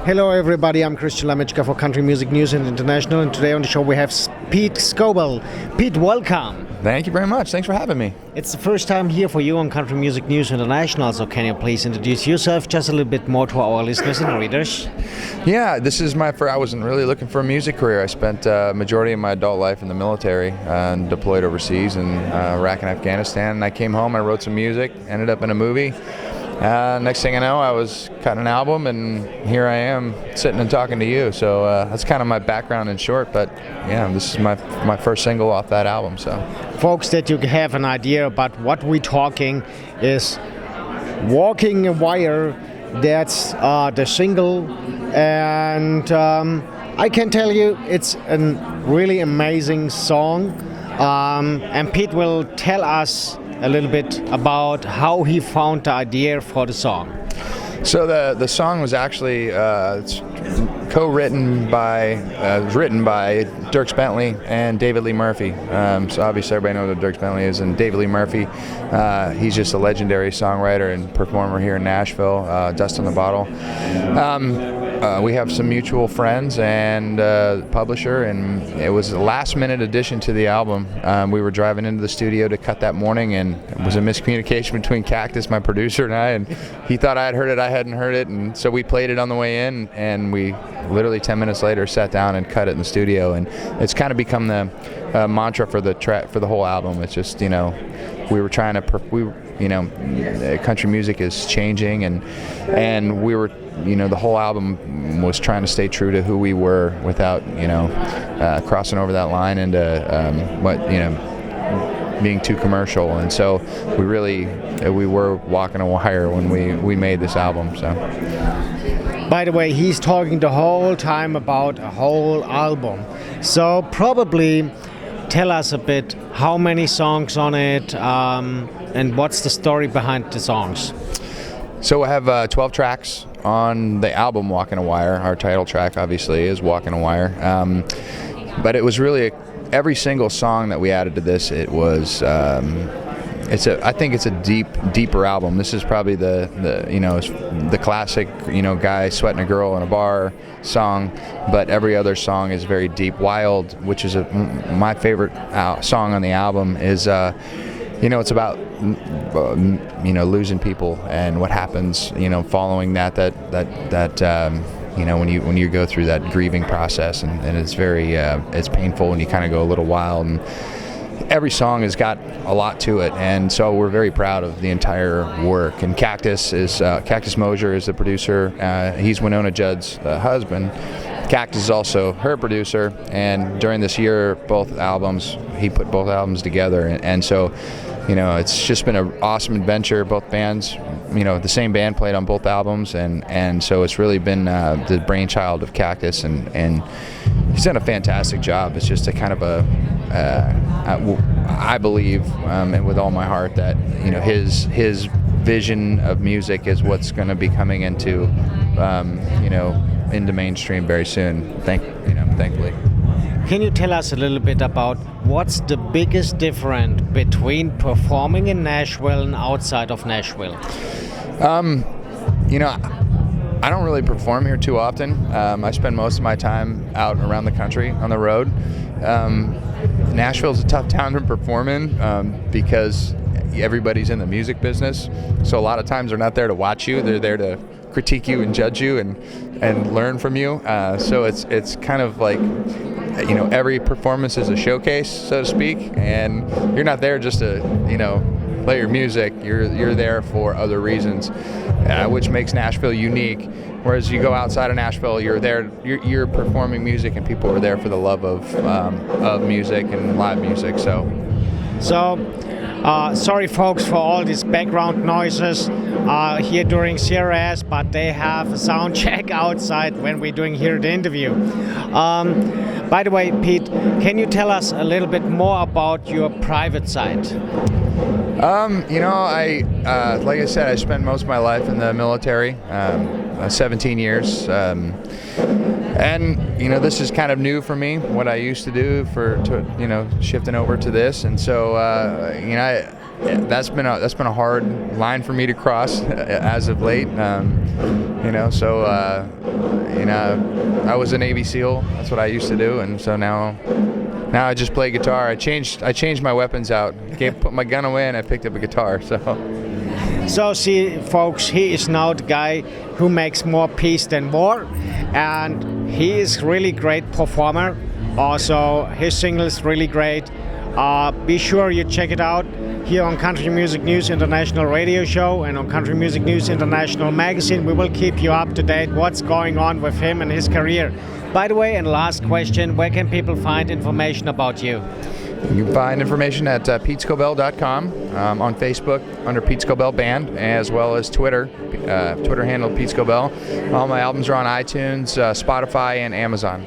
Hello everybody, I'm Lamitschka for Country Music News and International, and today on the show we have Pete Scobell. Pete, welcome. Thank you very much. Thanks for having me. It's the first time here for you on Country Music News International, so can you please introduce yourself just a little bit more to our listeners and readers? Yeah, this is my first. I wasn't really looking for a music career. I spent majority of my adult life in the military and deployed overseas in Iraq and Afghanistan. And I came home, I wrote some music, ended up in a movie. Next thing I know, I was cutting an album, and here I am sitting and talking to you. So that's kind of my background in short. But yeah, this is my first single off that album. So, folks, that you have an idea about what we're talking is Walkin A Wire. That's the single, and I can tell you it's a really amazing song. And Pete will tell us a little bit about how he found the idea for the song. So the song was actually it's co-written by, written by Dierks Bentley and David Lee Murphy. So obviously everybody knows who Dierks Bentley is, and David Lee Murphy. He's just a legendary songwriter and performer here in Nashville. Dust on the Bottle. We have some mutual friends and publisher, and it was a last-minute addition to the album. We were driving into the studio to cut that morning, and it was a miscommunication between Cactus, my producer, and I. And he thought I had heard it, I hadn't heard it, and so we played it on the way in, and we literally 10 minutes later sat down and cut it in the studio. And it's kind of become the mantra for the track, for the whole album. It's just, we were trying to, country music is changing, and we were, the whole album was trying to stay true to who we were without, crossing over that line into being too commercial. And so we were walking a wire when we made this album. So. By the way, he's talking the whole time about a whole album. So probably tell us a bit how many songs on it, and what's the story behind the songs. So I have 12 tracks on the album Walkin A Wire. Our title track obviously is Walkin A Wire. But it was really every single song that we added to this, it was I think it's a deeper album. This is probably the classic, guy sweating a girl in a bar song, but every other song is very deep. Wild, which is my favorite song on the album, is it's about losing people and what happens following that when you go through that grieving process, and it's very it's painful, and you kind of go a little wild. And every song has got a lot to it, and so we're very proud of the entire work. And Cactus Mosier is the producer. He's Winona Judd's husband. Cactus is also her producer, and during this year, he put both albums together, and so it's just been an awesome adventure. Both bands, the same band played on both albums, and so it's really been the brainchild of Cactus, and he's done a fantastic job. It's just a kind of I believe, and with all my heart, that his vision of music is what's going to be coming into mainstream very soon. Thankfully. Can you tell us a little bit about what's the biggest difference between performing in Nashville and outside of Nashville? I don't really perform here too often. I spend most of my time out around the country on the road. Nashville's a tough town to perform in because everybody's in the music business. So a lot of times they're not there to watch you. They're there to critique you and judge you and learn from you. So it's kind of like, every performance is a showcase, so to speak, and you're not there just to, play your music. You're there for other reasons, which makes Nashville unique. Whereas you go outside of Nashville, you're performing music, and people are there for the love of music and live music. So sorry folks for all these background noises here during CRS, but they have a sound check outside when we're doing here the interview. By the way, Pete, can you tell us a little bit more about your private side? Like I said, I spent most of my life in the military, 17 years. This is kind of new for me, what I used to do shifting over to this. And so, that's been a hard line for me to cross as of late. you know. So you know, I was a Navy SEAL. That's what I used to do, and so now I just play guitar. I changed my weapons out. Put my gun away, and I picked up a guitar. So see, folks, he is now the guy who makes more peace than war, and he is really great performer. Also, his single is really great. Be sure you check it out here on Country Music News International radio show and on Country Music News International magazine. We will keep you up to date what's going on with him and his career. By the way, and last question, where can people find information about you? You can find information at PeteScobell.com, on Facebook under Pete Scobell Band, as well as Twitter handle Pete Scobell. All my albums are on iTunes, Spotify, and Amazon.